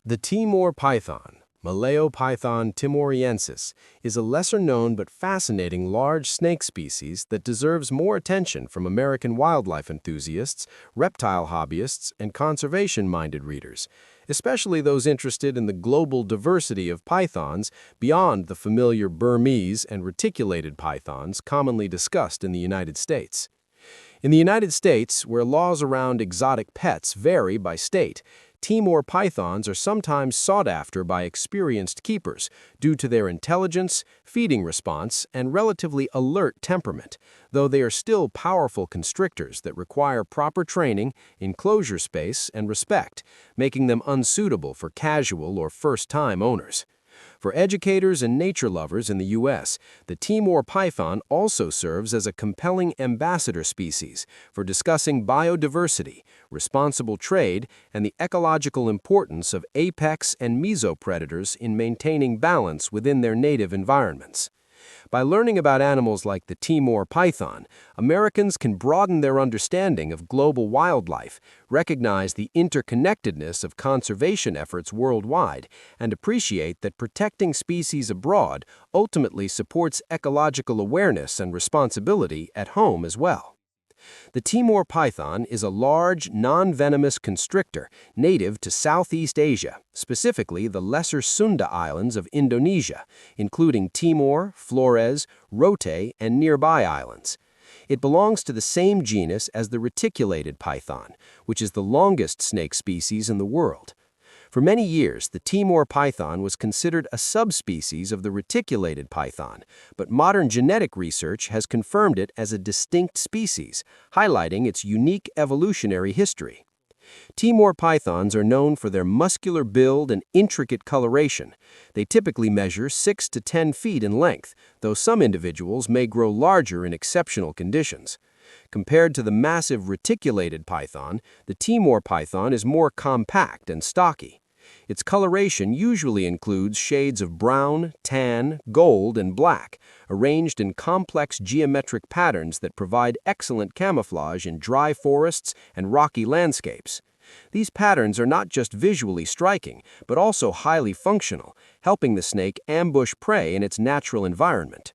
The Timor python, Malaopython timoriensis, is a lesser-known but fascinating large snake species that deserves more attention from American wildlife enthusiasts, reptile hobbyists, and conservation-minded readers, especially those interested in the global diversity of pythons beyond the familiar Burmese and reticulated pythons commonly discussed in the United States. In the United States, where laws around exotic pets vary by state, Timor pythons are sometimes sought after by experienced keepers due to their intelligence, feeding response, and relatively alert temperament, though they are still powerful constrictors that require proper training, enclosure space, and respect, making them unsuitable for casual or first-time owners. For educators and nature lovers in the U.S., the Timor python also serves as a compelling ambassador species for discussing biodiversity, responsible trade, and the ecological importance of apex and mesopredators in maintaining balance within their native environments. By learning about animals like the Timor python, Americans can broaden their understanding of global wildlife, recognize the interconnectedness of conservation efforts worldwide, and appreciate that protecting species abroad ultimately supports ecological awareness and responsibility at home as well. The Timor python is a large, non-venomous constrictor native to Southeast Asia, specifically the Lesser Sunda Islands of Indonesia, including Timor, Flores, Rote, and nearby islands. It belongs to the same genus as the reticulated python, which is the longest snake species in the world. For many years, the Timor python was considered a subspecies of the reticulated python, but modern genetic research has confirmed it as a distinct species, highlighting its unique evolutionary history. Timor pythons are known for their muscular build and intricate coloration. They typically measure 6 to 10 feet in length, though some individuals may grow larger in exceptional conditions. Compared to the massive reticulated python, the Timor python is more compact and stocky. Its coloration usually includes shades of brown, tan, gold, and black, arranged in complex geometric patterns that provide excellent camouflage in dry forests and rocky landscapes. These patterns are not just visually striking, but also highly functional, helping the snake ambush prey in its natural environment.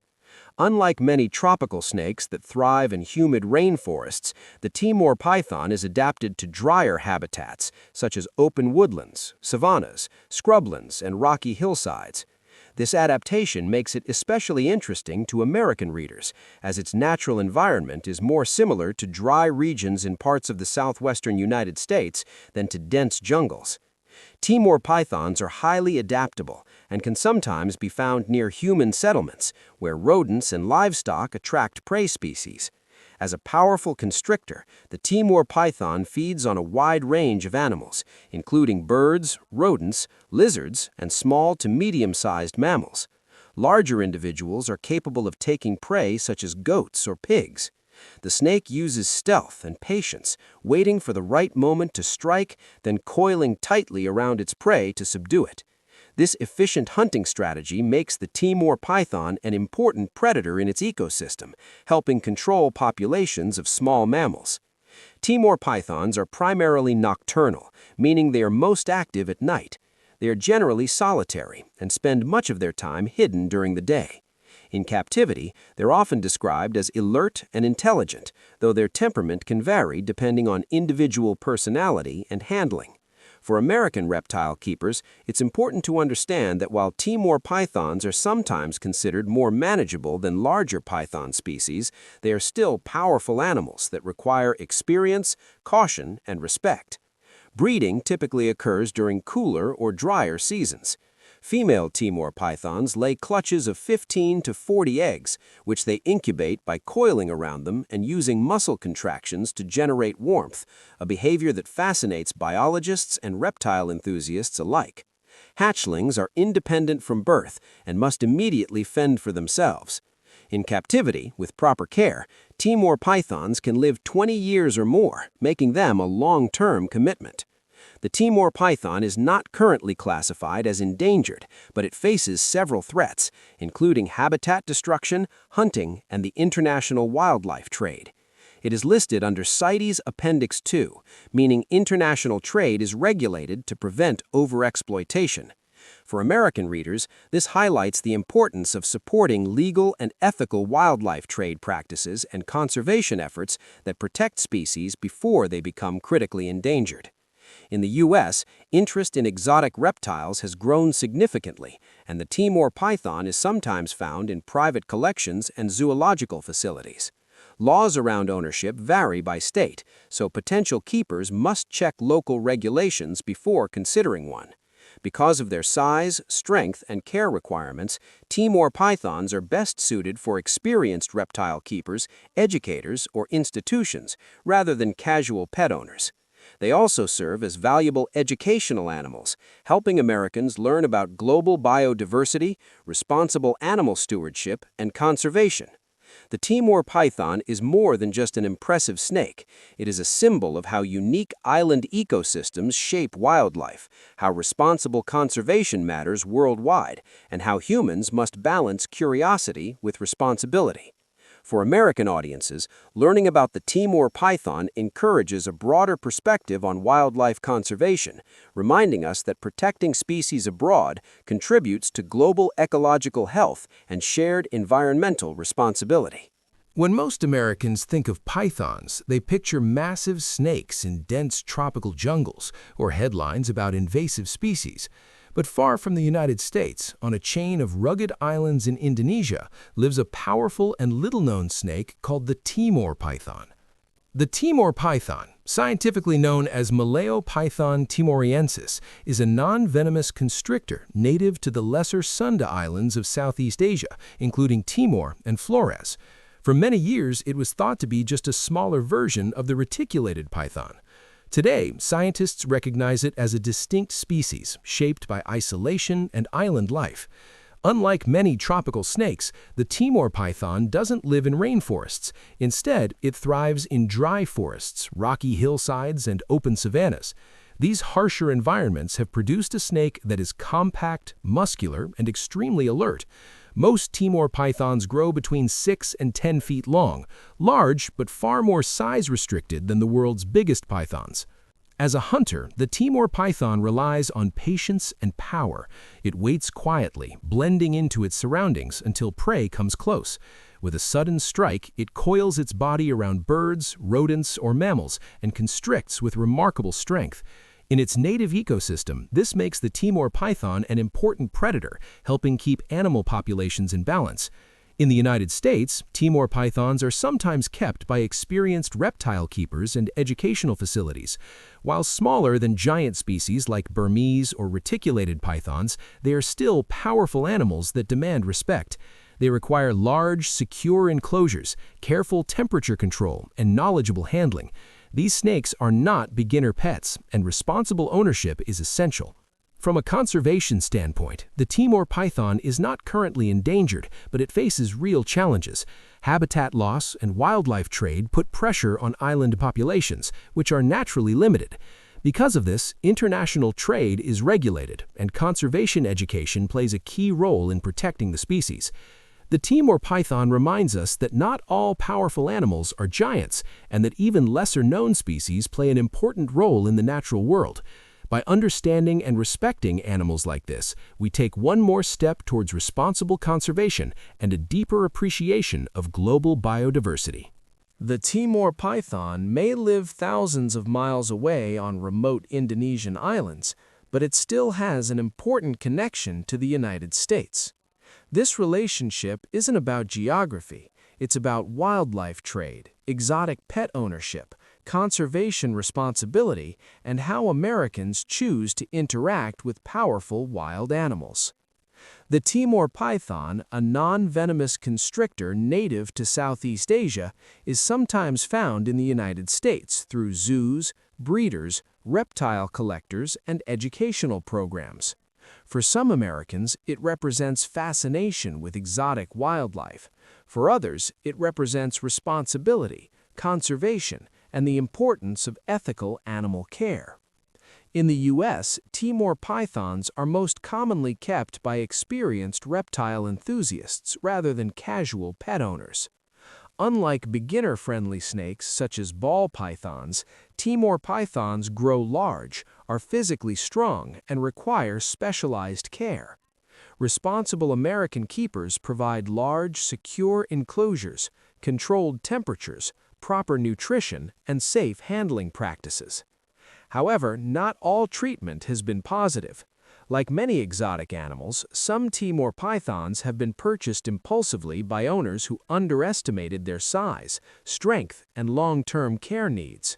Unlike many tropical snakes that thrive in humid rainforests, the Timor python is adapted to drier habitats, such as open woodlands, savannas, scrublands, and rocky hillsides. This adaptation makes it especially interesting to American readers, as its natural environment is more similar to dry regions in parts of the southwestern United States than to dense jungles. Timor pythons are highly adaptable and can sometimes be found near human settlements, where rodents and livestock attract prey species. As a powerful constrictor, the Timor python feeds on a wide range of animals, including birds, rodents, lizards, and small to medium-sized mammals. Larger individuals are capable of taking prey such as goats or pigs. The snake uses stealth and patience, waiting for the right moment to strike, then coiling tightly around its prey to subdue it. This efficient hunting strategy makes the Timor python an important predator in its ecosystem, helping control populations of small mammals. Timor pythons are primarily nocturnal, meaning they are most active at night. They are generally solitary and spend much of their time hidden during the day. In captivity, they're often described as alert and intelligent, though their temperament can vary depending on individual personality and handling. For American reptile keepers, it's important to understand that while Timor pythons are sometimes considered more manageable than larger python species, they are still powerful animals that require experience, caution, and respect. Breeding typically occurs during cooler or drier seasons. Female Timor pythons lay clutches of 15 to 40 eggs, which they incubate by coiling around them and using muscle contractions to generate warmth, a behavior that fascinates biologists and reptile enthusiasts alike. Hatchlings are independent from birth and must immediately fend for themselves. In captivity, with proper care, Timor pythons can live 20 years or more, making them a long-term commitment. The Timor python is not currently classified as endangered, but it faces several threats, including habitat destruction, hunting, and the international wildlife trade. It is listed under CITES Appendix 2, meaning international trade is regulated to prevent overexploitation. For American readers, this highlights the importance of supporting legal and ethical wildlife trade practices and conservation efforts that protect species before they become critically endangered. In the U.S., interest in exotic reptiles has grown significantly, and the Timor python is sometimes found in private collections and zoological facilities. Laws around ownership vary by state, so potential keepers must check local regulations before considering one. Because of their size, strength, and care requirements, Timor pythons are best suited for experienced reptile keepers, educators, or institutions, rather than casual pet owners. They also serve as valuable educational animals, helping Americans learn about global biodiversity, responsible animal stewardship, and conservation. The Timor python is more than just an impressive snake. It is a symbol of how unique island ecosystems shape wildlife, how responsible conservation matters worldwide, and how humans must balance curiosity with responsibility. For American audiences, learning about the Timor python encourages a broader perspective on wildlife conservation, reminding us that protecting species abroad contributes to global ecological health and shared environmental responsibility. When most Americans think of pythons, they picture massive snakes in dense tropical jungles or headlines about invasive species. But far from the United States, on a chain of rugged islands in Indonesia, lives a powerful and little-known snake called the Timor python. The Timor python, scientifically known as Python timoriensis, is a non-venomous constrictor native to the Lesser Sunda Islands of Southeast Asia, including Timor and Flores. For many years, it was thought to be just a smaller version of the reticulated python. Today, scientists recognize it as a distinct species shaped by isolation and island life. Unlike many tropical snakes, the Timor python doesn't live in rainforests. Instead, it thrives in dry forests, rocky hillsides, and open savannas. These harsher environments have produced a snake that is compact, muscular, and extremely alert. Most Timor pythons grow between 6 and 10 feet long, large but far more size-restricted than the world's biggest pythons. As a hunter, the Timor python relies on patience and power. It waits quietly, blending into its surroundings until prey comes close. With a sudden strike, it coils its body around birds, rodents, or mammals and constricts with remarkable strength. In its native ecosystem, this makes the Timor python an important predator, helping keep animal populations in balance. In the United States, Timor pythons are sometimes kept by experienced reptile keepers and educational facilities. While smaller than giant species like burmese or reticulated pythons, they are still powerful animals that demand respect. They require large, secure enclosures, careful temperature control, and knowledgeable handling. These snakes are not beginner pets, and responsible ownership is essential. From a conservation standpoint, the Timor python is not currently endangered, but it faces real challenges. Habitat loss and wildlife trade put pressure on island populations, which are naturally limited. Because of this, international trade is regulated, and conservation education plays a key role in protecting the species. The Timor python reminds us that not all powerful animals are giants, and that even lesser-known species play an important role in the natural world. By understanding and respecting animals like this, we take one more step towards responsible conservation and a deeper appreciation of global biodiversity. The Timor python may live thousands of miles away on remote Indonesian islands, but it still has an important connection to the United States. This relationship isn't about geography, it's about wildlife trade, exotic pet ownership, conservation responsibility, and how Americans choose to interact with powerful wild animals. The Timor python, a non-venomous constrictor native to Southeast Asia, is sometimes found in the United States through zoos, breeders, reptile collectors, and educational programs. For some Americans, it represents fascination with exotic wildlife. For others, it represents responsibility, conservation, and the importance of ethical animal care. In the U.S., Timor pythons are most commonly kept by experienced reptile enthusiasts rather than casual pet owners. Unlike beginner-friendly snakes such as ball pythons, Timor pythons grow large, are physically strong, and require specialized care. Responsible American keepers provide large, secure enclosures, controlled temperatures, proper nutrition, and safe handling practices. However, not all treatment has been positive. Like many exotic animals, some Timor pythons have been purchased impulsively by owners who underestimated their size, strength, and long-term care needs.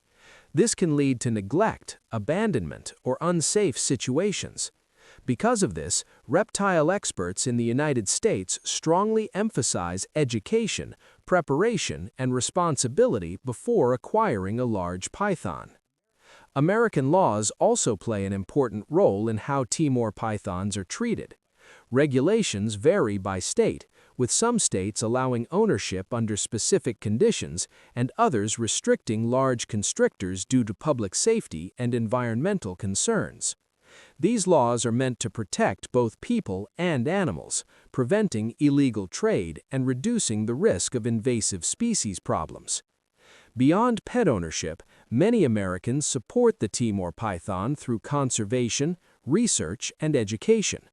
This can lead to neglect, abandonment, or unsafe situations. Because of this, reptile experts in the United States strongly emphasize education, preparation, and responsibility before acquiring a large python. American laws also play an important role in how Timor pythons are treated. Regulations vary by state, with some states allowing ownership under specific conditions and others restricting large constrictors due to public safety and environmental concerns. These laws are meant to protect both people and animals, preventing illegal trade and reducing the risk of invasive species problems. Beyond pet ownership, many Americans support the Timor python through conservation, research, and education.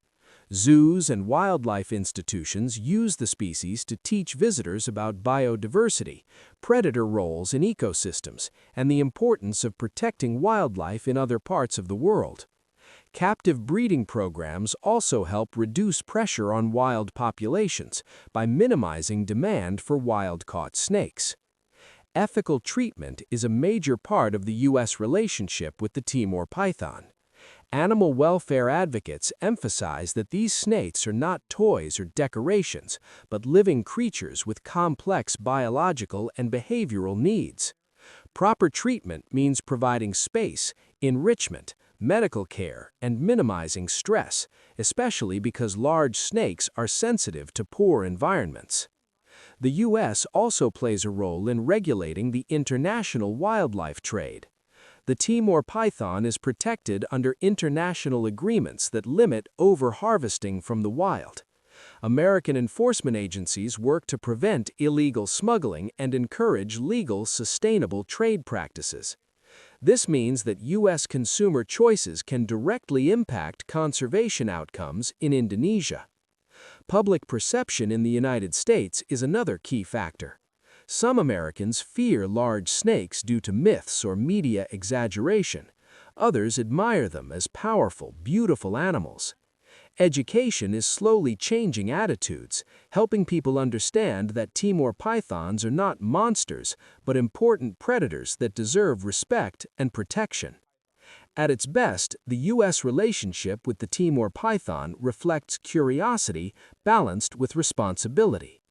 Zoos and wildlife institutions use the species to teach visitors about biodiversity, predator roles in ecosystems, and the importance of protecting wildlife in other parts of the world. Captive breeding programs also help reduce pressure on wild populations by minimizing demand for wild-caught snakes. Ethical treatment is a major part of the U.S. relationship with the Timor python. Animal welfare advocates emphasize that these snakes are not toys or decorations, but living creatures with complex biological and behavioral needs. Proper treatment means providing space, enrichment, medical care, and minimizing stress, especially because large snakes are sensitive to poor environments. The U.S. also plays a role in regulating the international wildlife trade. The Timor python is protected under international agreements that limit over-harvesting from the wild. American enforcement agencies work to prevent illegal smuggling and encourage legal, sustainable trade practices. This means that U.S. consumer choices can directly impact conservation outcomes in Indonesia. Public perception in the United States is another key factor. Some Americans fear large snakes due to myths or media exaggeration. Others admire them as powerful, beautiful animals. Education is slowly changing attitudes, helping people understand that Timor pythons are not monsters, but important predators that deserve respect and protection. At its best, the U.S. relationship with the Timor python reflects curiosity balanced with responsibility.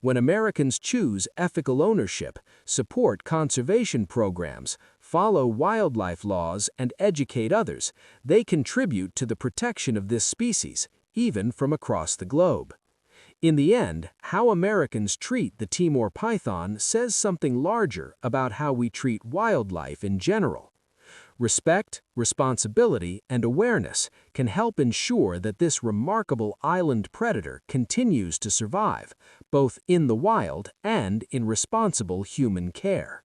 When Americans choose ethical ownership, support conservation programs, follow wildlife laws, and educate others, they contribute to the protection of this species, even from across the globe. In the end, how Americans treat the Timor python says something larger about how we treat wildlife in general. Respect, responsibility, and awareness can help ensure that this remarkable island predator continues to survive, both in the wild and in responsible human care.